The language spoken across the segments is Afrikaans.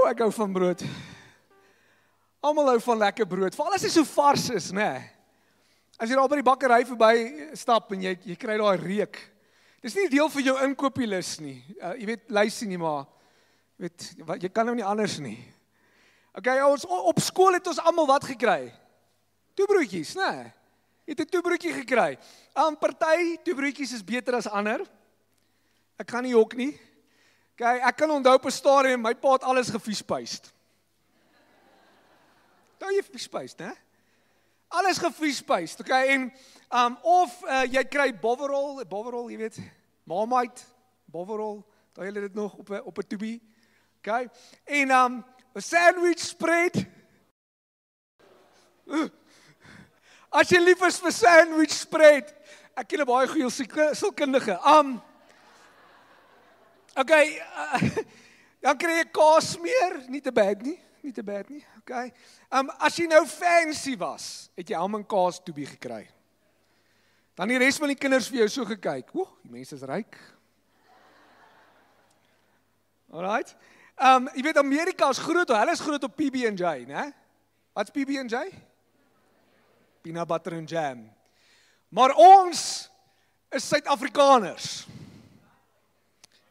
ek hou van brood. Almal hou van lekker brood, veral as dit so vars is, né? As jy daar by die bakkery verby stap en jy kry daai reuk. Dis nie deel van jou inkopieslys nie. Jy weet, luister nie, maar jy kan nou nie anders nie. Okay, ons op skool het ons almal wat gekry? Toebroodjies, né? Jy het 'n toebroodjie gekry. Party toebroodjies is beter as ander. Ek gaan nie jok nie. Okay, ek kan onthou op 'n stadium my pa het alles geviespuist. Nou jy viespuist, né? Alles geviespuist, okay? En of jy kry bovrol, jy weet, Marmite, bovrol, daai julle dit nog op 'n toebie. Okay? En 'n sandwich spread. As jy lief is vir sandwich spread, ek ken 'n baie goeie sielkundige. Okay, dan kry jy kaas smeer, nie te bad nie, okay. As jy nou fancy was, het jy almal 'n kaas toebie gekry. Dan die res van die kinders vir jou so gekyk, die mense is ryk. Alright. Jy weet Amerika is groot, hulle is groot op PB&J, né? Wat's PB&J? Peanut butter and jam. Maar ons is Suid-Afrikaners.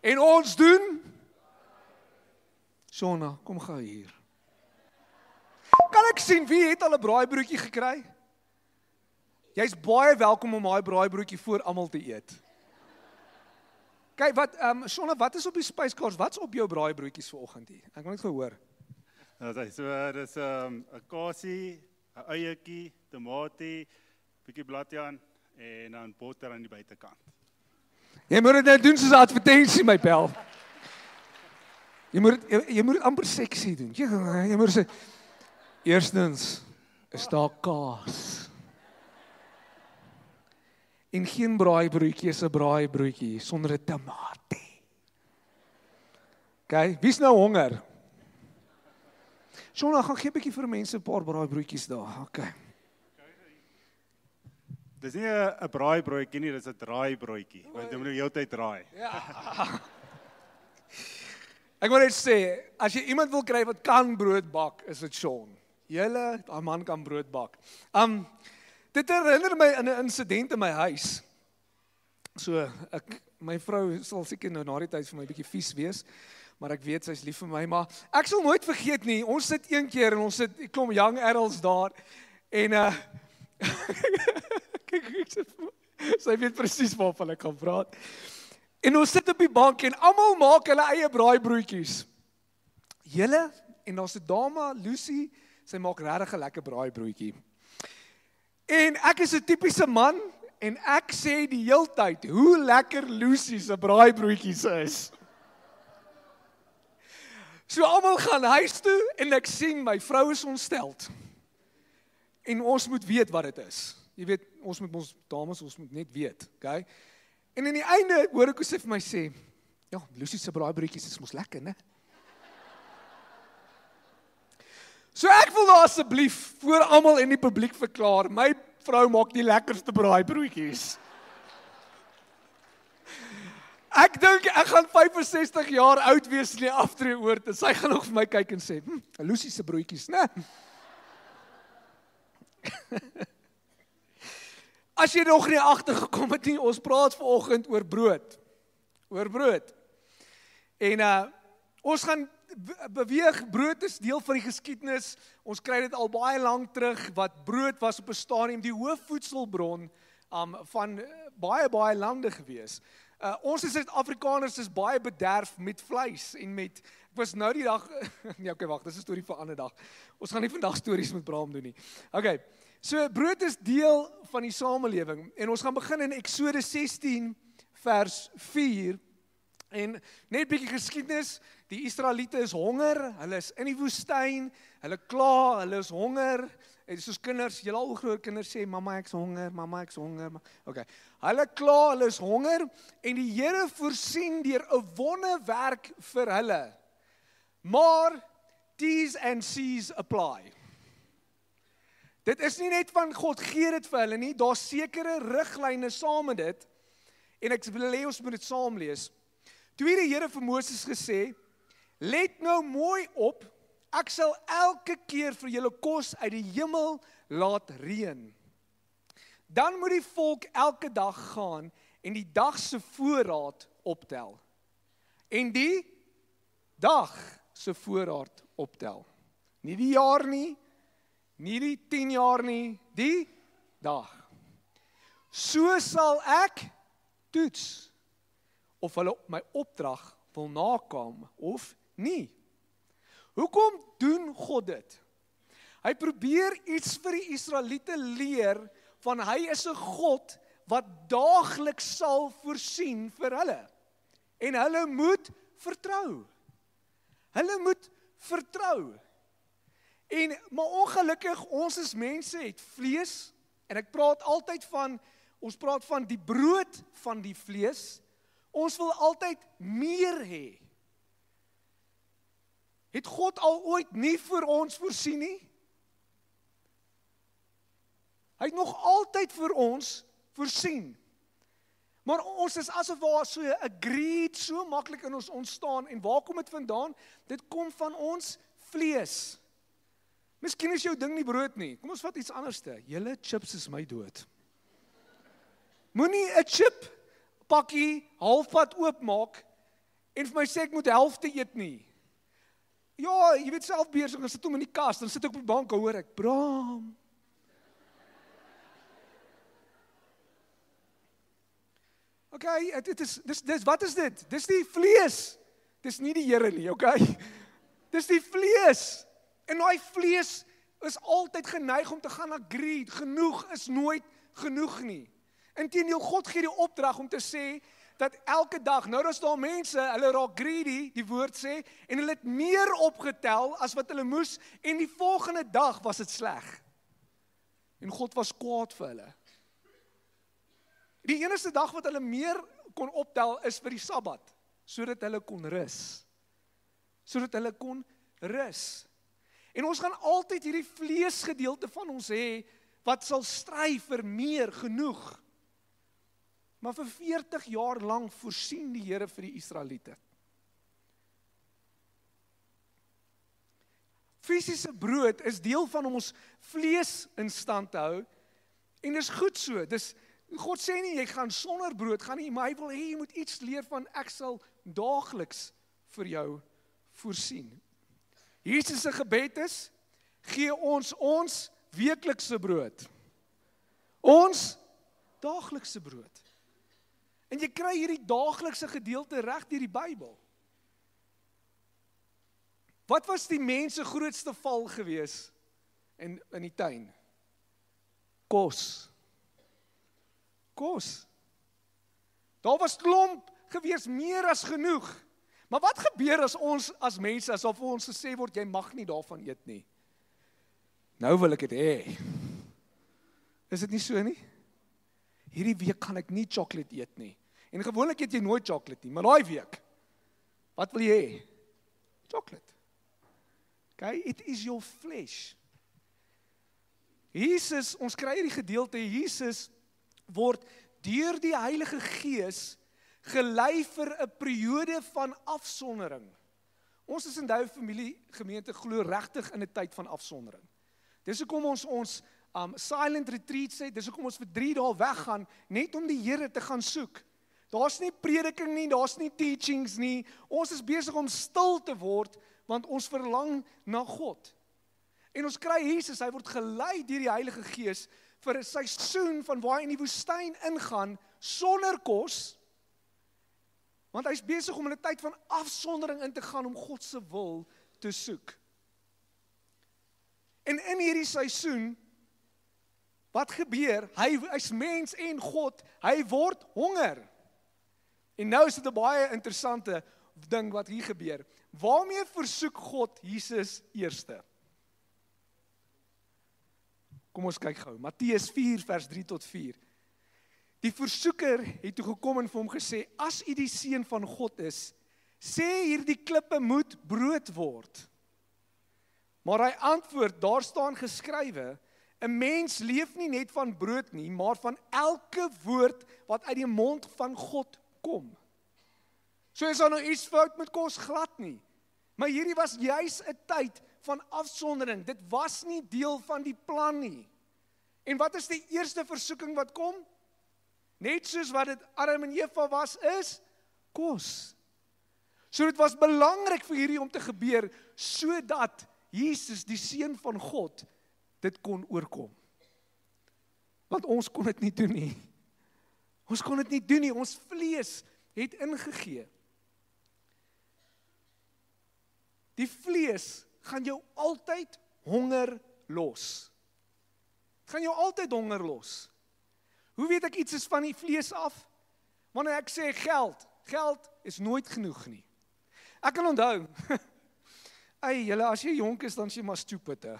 En ons doen Shona, kom gou hier. Kan ek sien wie het al 'n braaibroodjie gekry? Jy's baie welkom om daai braaibroodjie voor almal te eet. Kyk, Shona, wat is op die spyskaart? Wat's op jou braaibroodjies vanoggend hier? Ek wil net gehoor. Dis 'n kaasie, 'n eiertjie, tomatie, bietjie bladjaan en dan botter aan die buitekant. Jy moet dit nou doen soos 'n advertensie, my pel. Jy moet dit amper seksie doen. Jy moet sê, eerstens is daar kaas. En geen braaibroodjie is 'n braaibroodjie sonder 'n tamatie. Okay, wie's nou honger? Shona, gaan gee 'n bietjie vir mense 'n paar braaibroodjies daar. Okay. Dis nie 'n braaibroodjie nie, dis 'n draaibroodjie, want jy moet die hele tyd draai. Ja. Ek wil net sê, as jy iemand wil kry wat kan brood bak, is dit Sean. Daai man kan brood bak. Dit herinner my aan 'n insident in my huis. So, my vrou sal seker nou na die tyd vir my 'n bietjie vies wees, maar ek weet sy's lief vir my, maar ek sal nooit vergeet nie, ons sit een keer en ons sit 'n klomp young adults daar, en kyk, sy weet presies waarvan ek gaan praat. En ons sit op die bank en almal maak hulle eie braaibroodjies. En daar's 'n dame, Lucy, sy maak regtig 'n lekker braaibroodjie. En ek is 'n tipiese man en ek sê die heeltyd hoe lekker Lucy se braaibroodjies is. So almal gaan huis toe en ek sien my vrou is ontsteld. En ons moet weet wat dit is. Jy weet, ons moet net weet, okay? En in die einde hoor ek hoe sy vir my sê, ja, Lucy se braaibroodjies is mos lekker, né? So ek wil nou asseblief voor almal in die publiek verklaar, my vrou maak die lekkerste braaibroodjies. Ek dink ek gaan 65 jaar oud wees in die aftreeoord en sy gaan nog vir my kyk en sê, Lucy se broodjies, né? As jy nog nie agtergekom het nie, ons praat vanoggend oor brood. Oor brood. En ons gaan beweeg, brood is deel van die geskiedenis. Ons kry dit al baie lank terug, wat brood was op 'n stadium die hoofvoedselbron van baie lande gewees. Ons as Suid-Afrikaners is baie bederf met vleis en met, ek was nou die dag, nee, okay, wag, dis 'n storie vir 'n ander dag. Ons gaan nie vandag stories met Bram doen nie. Okay, so brood is deel van die samelewing en ons gaan begin in Eksodus 16 vers 4 en net bietjie geskiedenis. Die Israeliete is honger, hulle is in die woestyn, hulle kla, hulle is honger. En soos kinders, julle al groot kinders sê, mamma ek's honger, mamma ek's honger. Okay. Hulle kla, hulle is honger en die Here voorsien deur 'n wonderwerk vir hulle. Maar T's and C's apply. Dit is nie net van God gee dit vir hulle nie, daar's sekere riglyne saam met dit. En ek wil hê ons moet dit saam lees. Toe het die Here vir Moses gesê, Let nou mooi op, ek sal elke keer vir julle kos uit die hemel laat reën. Dan moet die volk elke dag gaan en die dag se voorraad optel. En die dag se voorraad optel. Nie die jaar nie, nie die 10 jaar nie, die dag. So sal ek toets of hulle my opdrag wil nakom of nie. Hoekom doen God dit? Hy probeer iets vir die Israeliete leer van hy is 'n God wat daagliks sal voorsien vir hulle. En hulle moet vertrou. Hulle moet vertrou. Maar ongelukkig, ons as mense het vlees, en ek praat altyd van, ons praat van die brood van die vlees, ons wil altyd meer hê. Het God al ooit nie vir ons voorsien nie? Hy het nog altyd vir ons voorsien. Maar ons is asof daar so 'n greed so maklik in ons ontstaan. En waar kom dit vandaan? Dit kom van ons vlees. Miskien is jou ding nie brood nie. Kom ons vat iets anderste. Julle chips is my dood. Moenie 'n chip pakkie halfpad oopmaak en vir my sê ek moet helfte eet nie. Ja, jy weet self besig, dan sit hom in die kas, dan sit ek op die bank, hoor ek, Bram. Okay, wat is dit? Dis die vlees. Dis nie die Here nie, okay? Dis die vlees. En daai vlees is altyd geneig om te gaan na greed. Genoeg is nooit genoeg nie. Inteendeel, God gee die opdrag om te sê dat elke dag, nou is daar mense, hulle raak greedy, die woord sê, en hulle het meer opgetel as wat hulle moes, en die volgende dag was dit sleg. En God was kwaad vir hulle. Die enigste dag wat hulle meer kon optel is vir die Sabbat, sodat hulle kon rus. Sodat hulle kon rus. En ons gaan altyd hierdie vleesgedeelte van ons hê, wat sal stry vir meer, genoeg. Maar vir 40 jaar lank voorsien die Here vir die Israeliete. Fisiese brood is deel van om ons vlees in stand te hou, en dis goed so, God sê nie, jy gaan sonder brood gaan nie, maar hy wil hê, jy moet iets leer van, ek sal daagliks vir jou voorsien. Jesus se gebed is, gee ons weeklikse brood. Ons daaglikse brood. En jy kry hierdie daaglikse gedeelte reg deur die Bybel. Wat was die mens se grootste val gewees in die tuin? Kos. Kos. Daar was klomp gewees, meer as genoeg. Maar wat gebeur as ons as mense, asof ons gesê word, jy mag nie daarvan eet nie? Nou wil ek dit hê. Is dit nie so nie? Hierdie week kan ek nie chocolate eet nie. En gewoonlik eet jy nooit chocolate nie, maar daai week, wat wil jy hê? Chocolate. Okay, it is your flesh. Jesus, ons kry hierdie gedeelte, Jesus word deur die Heilige Gees gelei vir 'n periode van afsondering. Ons is in die familie gemeente glo regtig in 'n tyd van afsondering. Dis hoekom ons silent retreat sê, dis hoekom ons vir 3 dae weggaan, net om die Here te gaan soek. Daar's nie prediking nie, daar's nie teachings nie. Ons is besig om stil te word, want ons verlang na God. En ons kry Jesus, hy word gelei deur die Heilige Gees vir 'n seisoen van waar hy in die woestyn ingaan sonder kos, want hy's besig om in 'n tyd van afsondering in te gaan om God se wil te soek. En in hierdie seisoen, wat gebeur? Hy's mens en God, hy word honger. En nou is dit 'n baie interessante ding wat hier gebeur. Waarmee versoek God Jesus eerste? Kom ons kyk gou. Matteus 4 vers 3 tot 4. Die versoeker het toe gekom en vir hom gesê, as u die seun van God is, sê hierdie klippe moet brood word. Maar hy antwoord, daar staan geskrywe, 'n mens leef nie net van brood nie, maar van elke woord wat uit die mond van God kom. So is daar nou iets fout met kos? Glad nie. Maar hierdie was juis 'n tyd van afsondering. Dit was nie deel van die plan nie. En wat is die eerste versoeking wat kom? Net soos wat dit Adam en Eva was, is kos. So dit was belangrik vir hierdie om te gebeur, sodat Jesus, die Seun van God, dit kon oorkom. Want ons kon dit nie doen nie. Ons kon dit nie doen nie, ons vlees het ingegee. Die vlees gaan jou altyd honger los. Het gaan jou altyd honger los. Hoe weet ek iets is van die vlees af? Wanneer ek sê geld is nooit genoeg nie. Ek kan onthou, julle, as jy jonk is, dan is jy maar stupid, hè.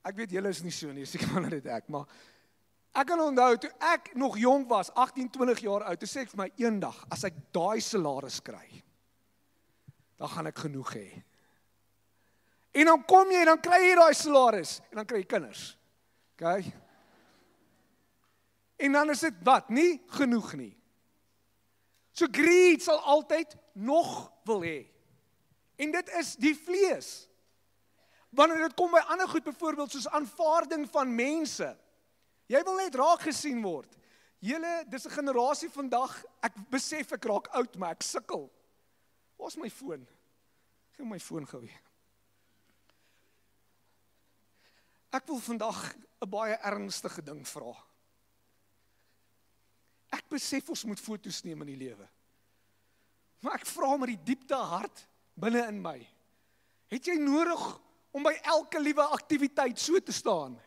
Ek weet julle is nie so nie, so ek kan dit maar ek kan onthou, toe ek nog jong was, 18, 20 jaar oud, toe sê ek vir my, eendag, as ek daai salaris kry, dan gaan ek genoeg hê. En dan kom jy, dan kry jy daai salaris, en dan kry jy kinders. Okay? En dan is dit wat? Nie genoeg nie. So greed sal altyd nog wil hê. En dit is die vlees. Wanneer dit kom by ander goed, byvoorbeeld soos aanvaarding van mense. Jy wil net raak gesien word. Julle, dis 'n generasie vandag, ek besef ek raak oud, maar ek sukkel. Waar is my foon? Gee my foon gou weer. Ek wil vandag 'n baie ernstige ding vra. Ek besef ons moet foto's neem in die lewe. Maar ek vra met die diepte hart binne in my. Het jy nodig om by elke liewe aktiwiteit so te staan?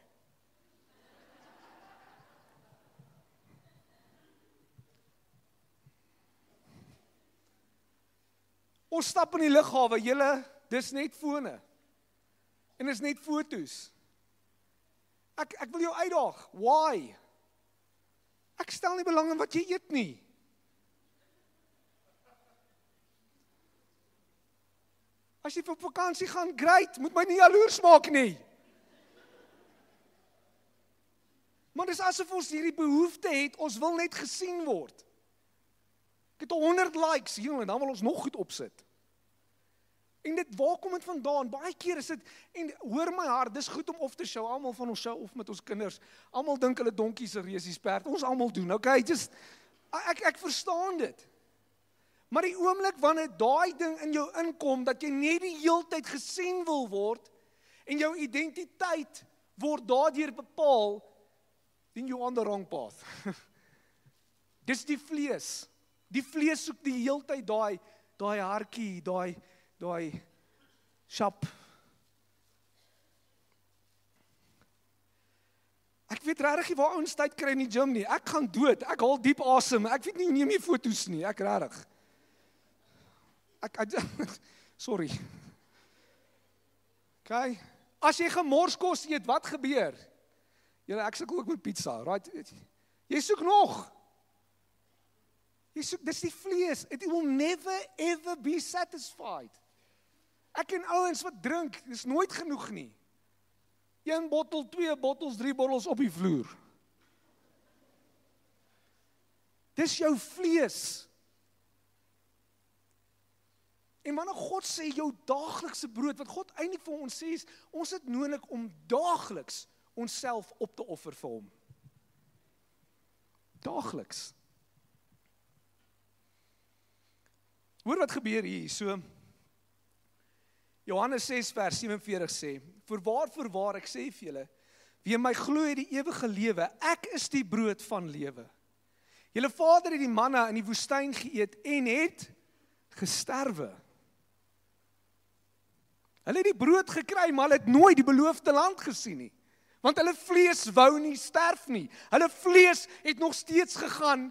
Ons stap in die lughawe, julle, dis net fone. En is net foto's. Ek wil jou uitdaag. Why? Ek stel nie belang in wat jy eet nie. As jy op vakansie gaan, great, moet my nie jaloers maak nie. Maar dis asof ons hierdie behoefte het, ons wil net gesien word. Ek het 100 likes hier en dan wil ons nog goed opsit. En dit, waar kom dit vandaan? Baie keer is dit, en hoor my hart, dis goed om of te show, almal van ons show of met ons kinders, almal dink hulle donkies en resies perd, ons almal doen, okay, just, ek verstaan dit. Maar die oomblik wanneer daai ding in jou inkom, dat jy net die heeltyd gesien wil word, en jou identiteit word daardeur bepaal, then you on the wrong path. Dis die vlees. Die vlees soek die heeltyd daai hartjie, daai shop. Ek weet regtig nie waar ouens tyd kry in die gym nie. Ek gaan dood. Ek haal diep asem. Ek weet nie hoe neem jy foto's nie. Ek regtig. Sorry. Okay. As jy gemorskos eet, wat gebeur? Julle, ek sukkel ook met pizza, right? Jy soek nog. Jy soek, dis die vlees. It will never ever be satisfied. Ek ken ouens wat drink, dis nooit genoeg nie. 1 bottel, 2 bottels, 3 bottels op die vloer. Dis jou vlees. En wanneer God sê jou daaglikse brood, wat God eintlik vir ons sê is, ons het nodig om daagliks onsself op te offer vir hom. Daagliks. Hoor wat gebeur hier, so Johannes 6 vers 47 sê, Voorwaar ek sê vir julle, wie in my glo het die ewige lewe, ek is die brood van lewe. Julle vader het die manna in die woestyn geëet en het gesterwe. Hulle het die brood gekry, maar hulle het nooit die beloofde land gesien nie. Want hulle vlees wou nie sterf nie. Hulle vlees het nog steeds gegaan,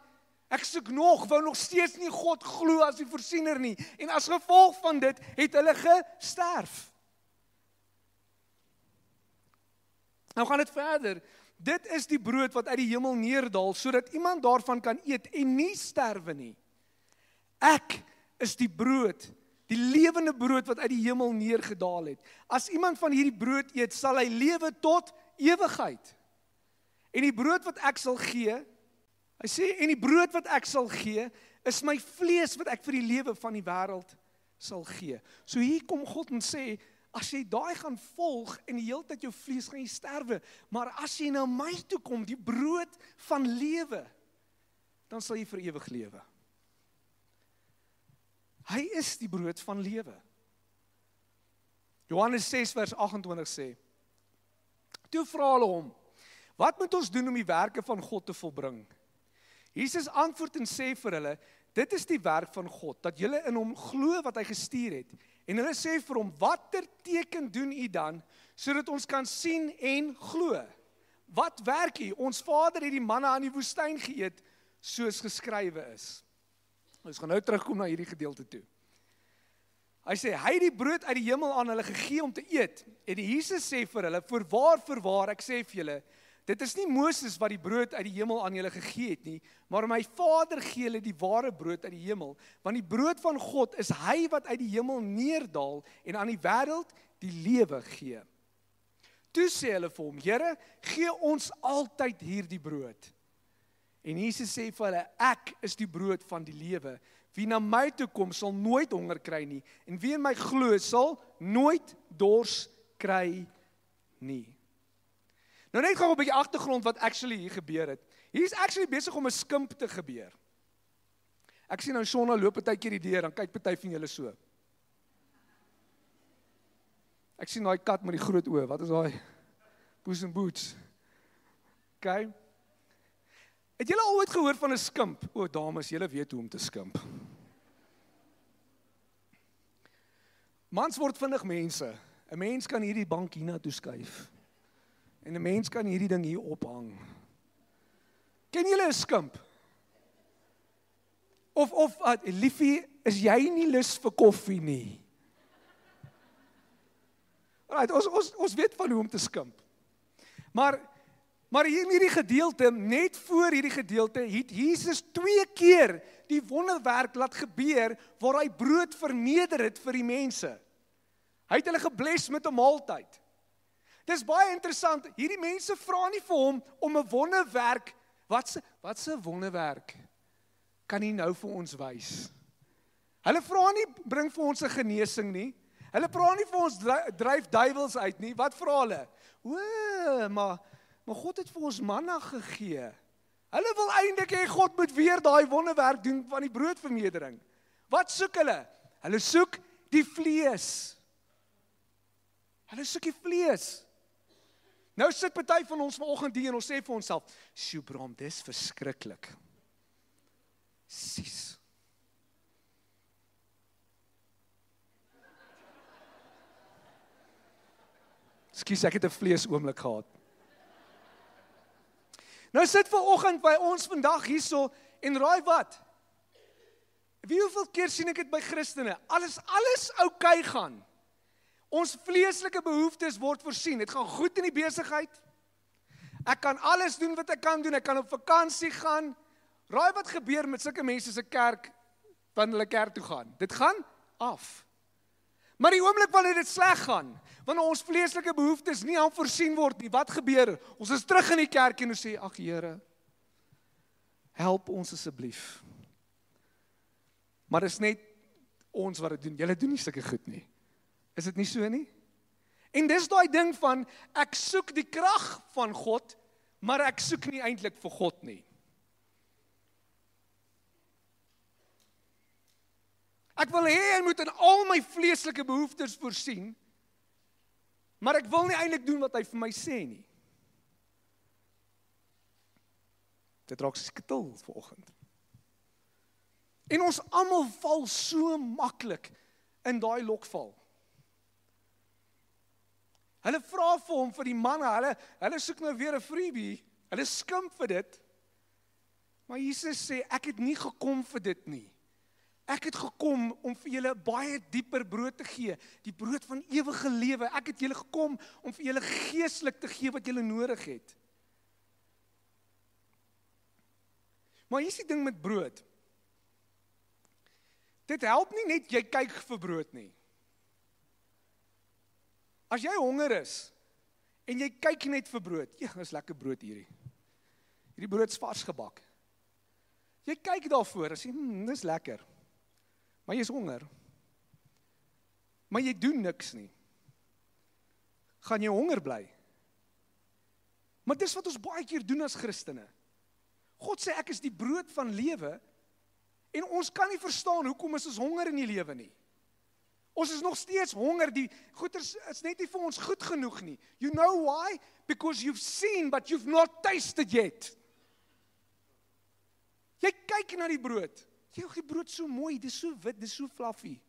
ek soek nog, wou nog steeds nie God glo as die voorsiener nie. En as gevolg van dit, het hulle gesterf. Nou gaan dit verder. Dit is die brood wat uit die hemel neerdal, sodat iemand daarvan kan eet en nie sterwe nie. Ek is die brood, die lewende brood wat uit die hemel neergedaal het. As iemand van hierdie brood eet, sal hy lewe tot ewigheid. En die brood wat ek sal gee, hy sê, en die brood wat ek sal gee, is my vlees wat ek vir die lewe van die wêreld sal gee. So hier kom God en sê, as jy daai gaan volg en die hele tyd jou vlees gaan jy sterwe, maar as jy na my toe kom, die brood van lewe, dan sal jy vir ewig lewe. Hy is die brood van lewe. Johannes 6 vers 28 sê, toe vra hulle hom, wat moet ons doen om die werke van God te volbring? Jesus antwoord en sê vir hulle, dit is die werk van God, dat julle in hom glo wat hy gestuur het. En hulle sê vir hom, watter teken doen u dan, sodat ons kan sien en glo? Wat werk u? Ons Vader het die manna aan die woestyn geëet, soos geskrywe is. Ons gaan nou terugkom na hierdie gedeelte toe. Hy sê, hy het die brood uit die hemel aan hulle gegee om te eet. En Jesus sê vir hulle, voorwaar, ek sê vir julle, dit is nie Moses wat die brood uit die hemel aan julle gegee het nie, maar my Vader gee julle die ware brood uit die hemel, want die brood van God is hy wat uit die hemel neerdal en aan die wêreld die lewe gee. Toe sê hulle vir hom, Here, gee ons altyd hierdie brood. En Jesus sê vir hulle, ek is die brood van die lewe. Wie na my toe kom, sal nooit honger kry nie, en wie in my glo, sal nooit dors kry nie. Nou net gou 'n bietjie agtergrond wat actually hier gebeur het. Hier is actually besig om 'n skimp te gebeur. Ek sien nou Shona loop partykeer die deur, dan kyk party van julle so. Ek sien daai kat met die groot oë, wat is daai? Puss in Boots. Okay. Het julle al ooit gehoor van 'n skimp? O, dames, julle weet hoe om te skimp. Mans word vinnig mense. 'n Mens kan hierdie bank hiernatoe skuif. En 'n mens kan hierdie ding hier ophang. Ken julle 'n skimp? Of liefie, is jy nie lus vir koffie nie? Right, ons weet van hoe om te skimp. Maar hier in hierdie gedeelte, net voor hierdie gedeelte, het Jesus 2 keer die wonderwerk laat gebeur, waar hy brood verneder het vir die mense. Hy het hulle gebless met 'n maaltyd. Dis baie interessant, hierdie mense vra nie vir hom om 'n wonderwerk, wat se wonderwerk kan hy nou vir ons wys? Hulle vra nie, bring vir ons 'n genesing nie, hulle vra nie vir ons, dryf duiwels uit nie, wat vra hulle? Maar God het vir ons manna gegee. Hulle wil eintlik hê God moet weer daai wonderwerk doen van die broodvermeerdering. Wat soek hulle? Hulle soek die vlees. Hulle soek die vlees. Nou sit party van ons vanoggend hier en ons sê vir onsself, "Sjoe Bram, dis verskriklik." Sis. Skus, ek het 'n vlees oomblik gehad. Nou sit vanoggend by ons vandag hierso en raai wat? Wie hoeveel keer sien ek dit by Christene? Alles oukei gaan. Ons vleeslike behoeftes word voorsien. Dit gaan goed in die besigheid. Ek kan alles doen wat ek kan doen. Ek kan op vakansie gaan. Raai wat gebeur met sulke mense se kerk wanneer hulle kerk toe gaan? Dit gaan af. Maar die oomblik wanneer dit sleg gaan, wanneer ons vleeslike behoeftes nie aan voorsien word nie, wat gebeur? Ons is terug in die kerk en ons sê, ag Here, help ons asseblief. Maar dis net ons wat dit doen. Julle doen nie sulke goed nie. Is dit nie so nie? En dis daai ding van, ek soek die krag van God, maar ek soek nie eintlik vir God nie. Ek wil hê hy moet in al my vleeslike behoeftes voorsien, maar ek wil nie eintlik doen wat hy vir my sê nie. Dit raak stil vanoggend. En ons almal val so maklik in daai lokval. Hulle vra vir hom, vir die manne, hulle soek nou weer 'n freebie, hulle skimp vir dit, maar Jesus sê, ek het nie gekom vir dit nie. Ek het gekom om vir julle baie dieper brood te gee, die brood van ewige lewe. Ek het julle gekom om vir julle geestelik te gee wat julle nodig het. Maar hier is die ding met brood. Dit help nie net jy kyk vir brood nie. As jy honger is en jy kyk net vir brood, ja, dis lekker brood hierdie. Hierdie brood is vars gebak. Jy kyk daarvoor en sê, dis lekker. Maar jy is honger. maar jy doen niks nie, gaan jy honger bly. Maar dis wat ons baie keer doen as Christene. God sê ek is die brood van lewe, en ons kan nie verstaan hoekom is ons honger in die lewe nie. Ons is nog steeds honger, die goeders is net nie vir ons goed genoeg nie. You know why? Because you've seen, but you've not tasted yet. Jy kyk na die brood. Die brood so mooi, dis so wit, dis so fluffy.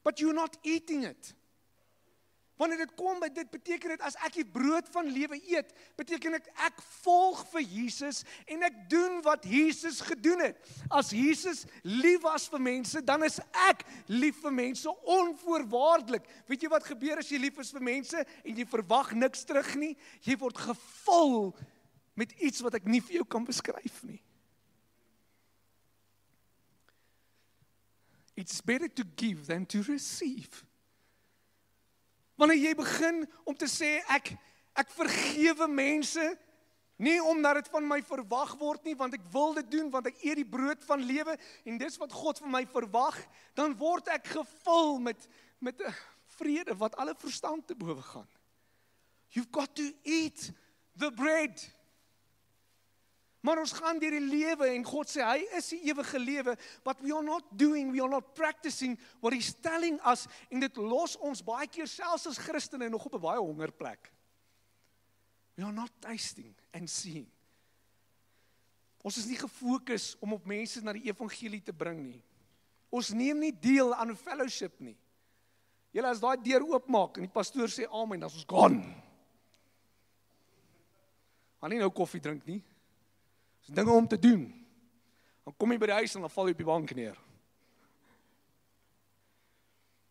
But you're not eating it. Wanneer dit kom by dit, beteken dit as ek die brood van lewe eet, beteken dit ek volg vir Jesus en ek doen wat Jesus gedoen het. As Jesus lief was vir mense, dan is ek lief vir mense onvoorwaardelik. Weet jy wat gebeur as jy lief is vir mense en jy verwag niks terug nie? Jy word gevul met iets wat ek nie vir jou kan beskryf nie. It's better to give than to receive. Wanneer jy begin om te sê, ek vergewe mense, nie omdat dit van my verwag word nie, want ek wil dit doen, want ek eet die brood van lewe, en dis wat God van my verwag, dan word ek gevul met 'n vrede, wat alle verstand te bowe gaan. You've got to eat the bread. Maar ons gaan deur die lewe en God sê, hy is die ewige lewe, but we are not practicing what he's telling us, en dit los ons baie keer selfs as Christene nog op 'n baie hongerplek. We are not tasting and seeing. Ons is nie gefokus om op mense na die evangelie te bring nie. Ons neem nie deel aan 'n fellowship nie. Julle as daai deur oopmaak en die pastoor sê amen, dan is ons gone. Gaan nie nou koffie drink nie. Dis dinge om te doen. Dan kom jy by die huis en dan val jy op die bank neer.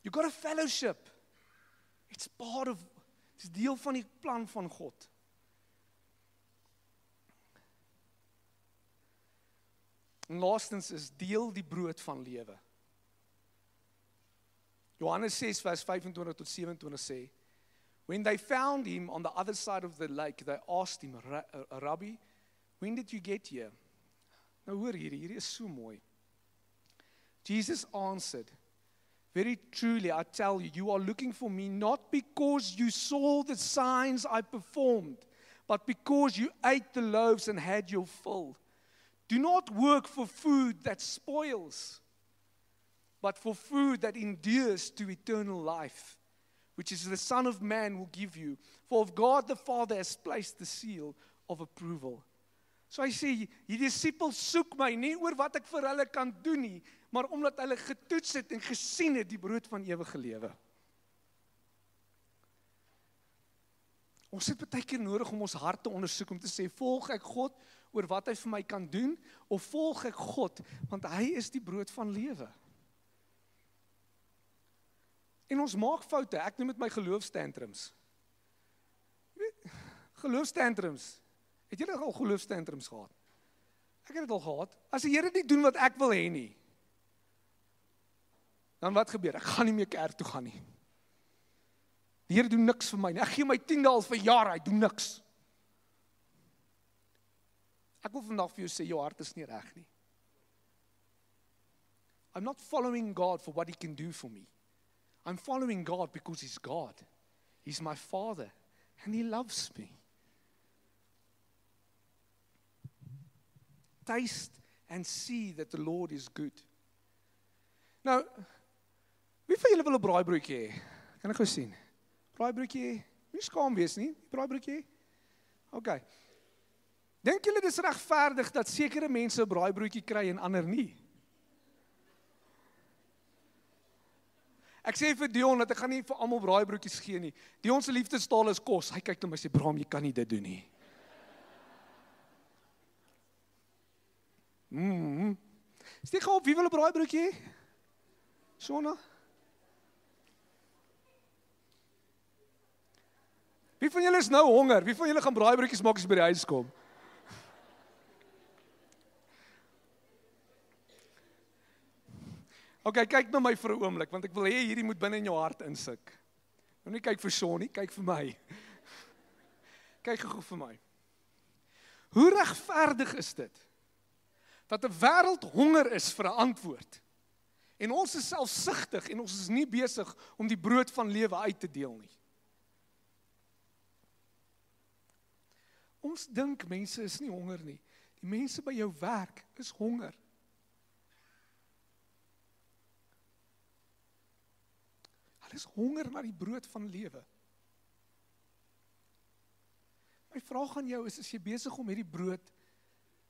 You got a fellowship. It's deel van die plan van God. En laastens is deel die brood van lewe. Johannes 6 vers 25 tot 27 sê, when they found him on the other side of the lake, they asked him, Rabbi, when did you get here? Nou hoor hierdie is so mooi. Jesus answered, very truly I tell you, you are looking for me not because you saw the signs I performed, but because you ate the loaves and had your fill. Do not work for food that spoils, but for food that endures to eternal life, which is the Son of Man will give you. For of God the Father has placed the seal of approval. So hy sê, die disippels soek my nie oor wat ek vir hulle kan doen nie, maar omdat hulle getoets het en gesien het die brood van ewige lewe. Ons het baie keer nodig om ons hart te ondersoek, om te sê, volg ek God oor wat hy vir my kan doen, of volg ek God, want hy is die brood van lewe. En ons maak foute, ek noem dit my geloofstantrums. Geloofstantrums. Het julle al geloofstantrums gehad? Ek het dit al gehad. As die Here nie doen wat ek wil hê nie, dan wat gebeur? Ek gaan nie meer kerk toe gaan nie. Die Here doen niks vir my nie. Ek gee my 10de al vir jare, hy doen niks. Ek wil vandag vir jou sê, jou hart is nie reg nie. I'm not following God for what he can do for me. I'm following God because he's God. He's my Father and he loves me. Taste and see that the Lord is good. Nou, wie van julle wil 'n braaibroodjie hê? Kan ek gou sien? Braaibroodjie hê? Nie skaam wees nie, braaibroodjie hê? OK. Dink julle dis regverdig dat sekere mense 'n braaibroodjie kry en ander nie? Ek sê vir Dion dat ek gaan nie vir almal braaibroodjies gee nie. Dion se liefdestaal is kos. Hy kyk na my en sê, "Bram, jy kan nie dit doen nie." Steek gou op, wie wil 'n braaibroodjie hê? Sona? Wie van julle is nou honger? Wie van julle gaan braaibroodjies maak as jy by die huis kom? OK, kyk na my vir 'n oomblik, want ek wil hê hierdie moet binne in jou hart insik. Moenie kyk vir Son nie, kyk vir my. Kyk gou vir my. Hoe regverdig is dit? Dat 'n wêreld honger is vir 'n antwoord. En ons is selfsugtig en ons is nie besig om die brood van lewe uit te deel nie. Ons dink mense is nie honger nie. Die mense by jou werk is honger. Hulle is honger na die brood van lewe. My vraag aan jou is jy besig om hierdie brood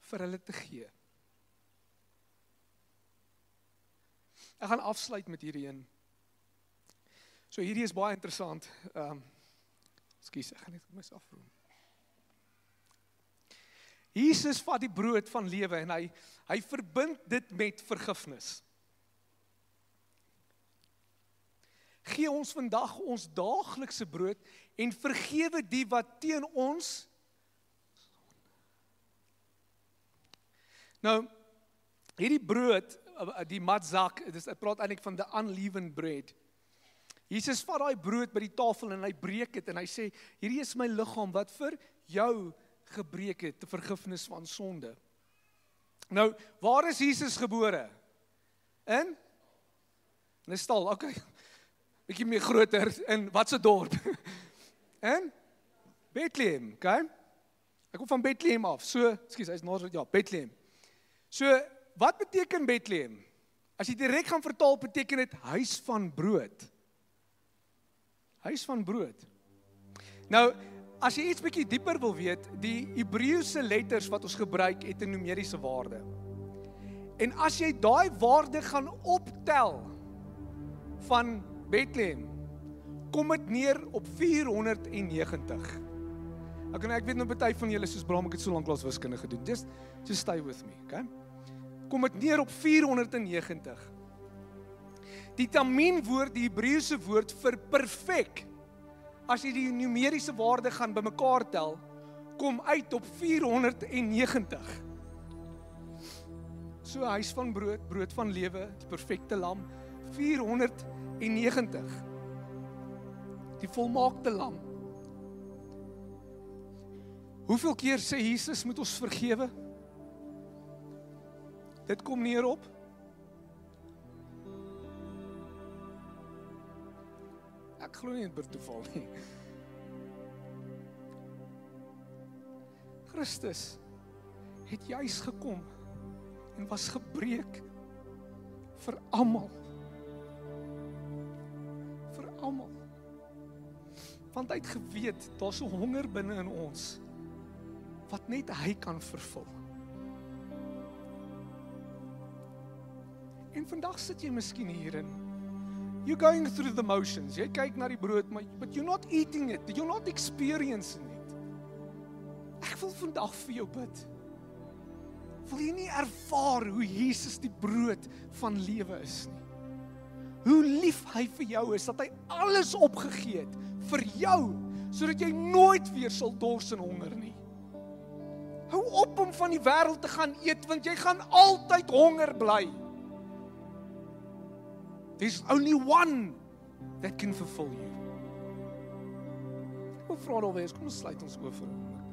vir hulle te gee? Ek gaan afsluit met hierdie een. So hierdie is baie interessant. Ekskuus, ek gaan net myself roem. Jesus vat die brood van lewe en hy verbind dit met vergifnis. Gee ons vandag ons daaglikse brood en vergewe die wat teen ons. Nou, hierdie brood, die matzak, dit praat eintlik van the unleavened bread. Jesus vat daai brood by die tafel en hy breek dit en hy sê, hierdie is my liggaam wat vir jou gebreek het, te vergifnis van sonde. Nou, waar is Jesus gebore? In 'n stal, okay. Bietjie meer groter, in watse dorp? In Bethlehem, okay? Ek kom van Bethlehem af, so, ekskuus, hy's Nazareth, ja, Bethlehem. So, wat beteken Bethlehem? As jy direk gaan vertaal, beteken dit huis van brood. Huis van brood. Nou, as jy iets bietjie dieper wil weet, die Hebreëse letters wat ons gebruik het 'n numeriese waarde. En as jy daai waarde gaan optel van Bethlehem, kom dit neer op 490. Ek weet nou party van julle soos Bram, ek het so lank klas wiskunde gedoen. Just stay with me, okay? Kom dit neer op 490. Die tamien woord, die Hebreëse woord vir perfek, as jy die numeriese waarde gaan bymekaar tel, kom uit op 490. So huis van brood, brood van lewe, die perfekte lam, 490. Die volmaakte lam. Hoeveel keer sê Jesus moet ons vergewe? Dit kom neer op ek glo nie per toeval nie. Christus het juis gekom en was gebreek vir almal. Vir almal. Want hy het geweet, daar's 'n honger binne in ons wat net hy kan vervul. En vandag sit jy miskien hier en you're going through the motions. Jy kyk na die brood, but you're not eating it. You're not experiencing it. Ek wil vandag vir jou bid. Wil jy nie ervaar hoe Jesus die brood van lewe is nie? Hoe lief hy vir jou is, dat hy alles opgegee het vir jou, sodat jy nooit weer sal dors en honger nie. Hou op om van die wêreld te gaan eet, want jy gaan altyd honger bly. There's only one that can fulfill you. Ek wil vra alweer, kom ons sluit ons oë vir 'n oomblik.